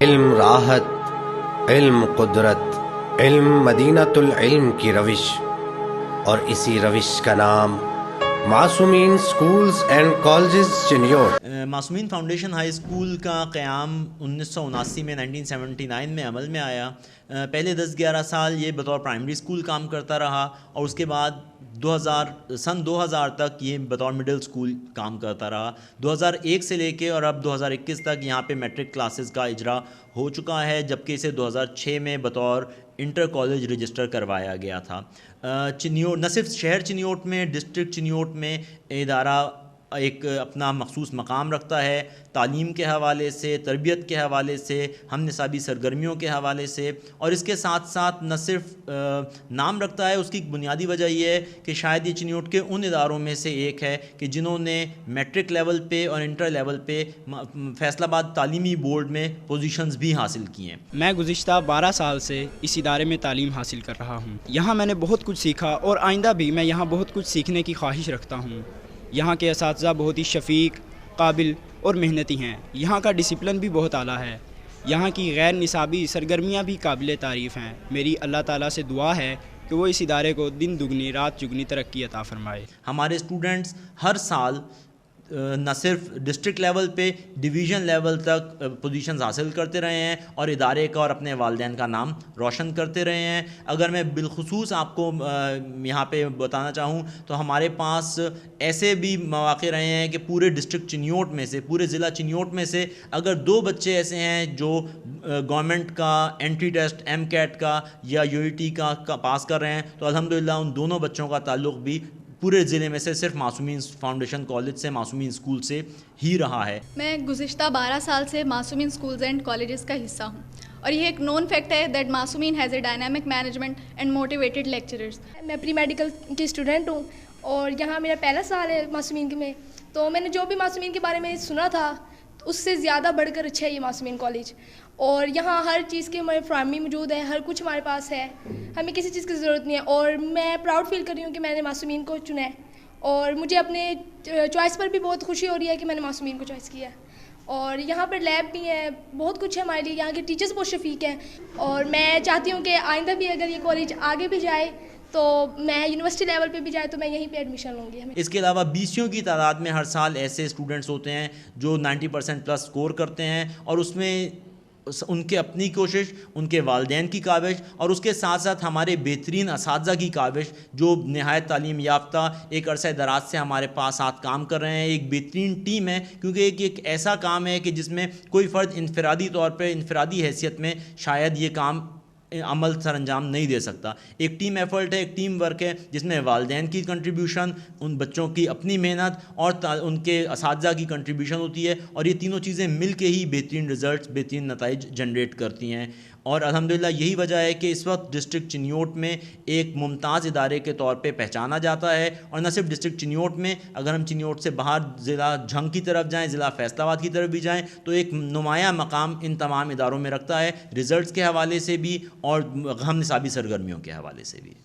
علم راحت، علم قدرت، علم مدینۃ العلم کی روش، اور اسی روش کا نام Masoomeen schools and colleges Chiniot. Masoomeen foundation high school کا قیام 1979 میں 1979 میں عمل میں آیا۔ پہلے 10-11 سال یہ بطور پرائمری اسکول کام کرتا رہا، اور اس کے بعد سن 2000 تک یہ بطور مڈل اسکول کام کرتا رہا۔ 2001 سے لے کے اور اب 2021 تک یہاں پہ میٹرک کلاسز کا اجرا ہو چکا ہے، جبکہ اسے 2006 میں بطور انٹر کالج رجسٹر کروایا گیا تھا۔ چنیوٹ نہ صرف شہر چنیوٹ میں، ڈسٹرکٹ چنیوٹ میں ادارہ ایک اپنا مخصوص مقام رکھتا ہے، تعلیم کے حوالے سے، تربیت کے حوالے سے، ہم نصابی سرگرمیوں کے حوالے سے، اور اس کے ساتھ ساتھ نہ صرف نام رکھتا ہے، اس کی بنیادی وجہ یہ ہے کہ شاید یہ چنیوٹ کے ان اداروں میں سے ایک ہے کہ جنہوں نے میٹرک لیول پہ اور انٹر لیول پہ فیصل آباد تعلیمی بورڈ میں پوزیشنز بھی حاصل کی ہیں۔ میں گزشتہ 12 سال سے اس ادارے میں تعلیم حاصل کر رہا ہوں۔ یہاں میں نے بہت کچھ سیکھا، اور آئندہ بھی میں یہاں بہت کچھ سیکھنے کی خواہش رکھتا ہوں۔ یہاں کے اساتذہ بہت ہی شفیق، قابل اور محنتی ہیں۔ یہاں کا ڈسپلن بھی بہت اعلیٰ ہے۔ یہاں کی غیر نصابی سرگرمیاں بھی قابل تعریف ہیں۔ میری اللہ تعالیٰ سے دعا ہے کہ وہ اس ادارے کو دن دگنی رات چگنی ترقی عطا فرمائے۔ ہمارے اسٹوڈنٹس ہر سال نہ صرف ڈسٹرکٹ لیول پہ، ڈویژن لیول تک پوزیشنز حاصل کرتے رہے ہیں، اور ادارے کا اور اپنے والدین کا نام روشن کرتے رہے ہیں۔ اگر میں بالخصوص آپ کو یہاں پہ بتانا چاہوں تو ہمارے پاس ایسے بھی مواقع رہے ہیں کہ پورے ڈسٹرکٹ چنیوٹ میں سے، پورے ضلع چنیوٹ میں سے اگر 2 بچے ایسے ہیں جو گورنمنٹ کا انٹری ٹیسٹ ایم کیٹ کا یا یو ای ٹی کا پاس کر رہے ہیں، تو الحمدللہ ان دونوں بچوں کا تعلق بھی پورے ضلع میں سے صرف معصومین فاؤنڈیشن کالج سے، معصومین اسکول سے ہی رہا ہے۔ میں گزشتہ 12 سال سے معصومین اسکولز اینڈ کالجز کا حصہ ہوں، اور یہ ایک نون فیکٹ ہے that Masoomeen has a dynamic management and motivated lecturers. میں پری میڈیکل کی اسٹوڈنٹ ہوں، اور یہاں میرا پہلا سال ہے معصومین میں، تو میں نے جو بھی معصومین کے بارے میں سنا تھا اس سے زیادہ بڑھ کر اچھا ہے یہ معصومین کالج، اور یہاں ہر چیز کے ہمارے فراہمی موجود ہے، ہر کچھ ہمارے پاس ہے، ہمیں کسی چیز کی ضرورت نہیں ہے، اور میں پراؤڈ فیل کر رہی ہوں کہ میں نے معصومین کو چنا ہے، اور مجھے اپنے چوائس پر بھی بہت خوشی ہو رہی ہے کہ میں نے معصومین کو چوائس کیا ہے۔ اور یہاں پر لیب بھی ہے، بہت کچھ ہے ہمارے لیے، یہاں کے ٹیچرز بہت شفیق ہیں، اور میں چاہتی ہوں کہ آئندہ بھی اگر یہ کالج آگے بھی جائے تو میں یونیورسٹی لیول پہ بھی جائے تو میں یہیں پہ ایڈمیشن لوں گی۔ اس کے علاوہ بیسیوں کی تعداد میں ہر سال ایسے اسٹوڈنٹس ہوتے ہیں جو 90% پلس اسکور کرتے ہیں، اور اس میں ان کے اپنی کوشش، ان کے والدین کی کاوش، اور اس کے ساتھ ساتھ ہمارے بہترین اساتذہ کی کاوش جو نہایت تعلیم یافتہ ایک عرصہ دراز سے ہمارے پاس ساتھ کام کر رہے ہیں۔ ایک بہترین ٹیم ہے، کیونکہ ایک ایسا کام ہے کہ جس میں کوئی فرد انفرادی طور پہ، انفرادی حیثیت میں شاید یہ کام عمل سر انجام نہیں دے سکتا۔ ایک ٹیم ایفرٹ ہے، ایک ٹیم ورک ہے، جس میں والدین کی کنٹریبیوشن، ان بچوں کی اپنی محنت، اور ان کے اساتذہ کی کنٹریبیوشن ہوتی ہے، اور یہ تینوں چیزیں مل کے ہی بہترین رزلٹس، بہترین نتائج جنریٹ کرتی ہیں۔ اور الحمدللہ یہی وجہ ہے کہ اس وقت ڈسٹرکٹ چنیوٹ میں ایک ممتاز ادارے کے طور پہ پہچانا جاتا ہے، اور نہ صرف ڈسٹرکٹ چنیوٹ میں، اگر ہم چنیوٹ سے باہر ضلع جھنگ کی طرف جائیں، ضلع فیصل آباد کی طرف بھی جائیں، تو ایک نمایاں مقام ان تمام اداروں میں رکھتا ہے، رزلٹس کے حوالے سے بھی اور ہم نصابی سرگرمیوں کے حوالے سے بھی۔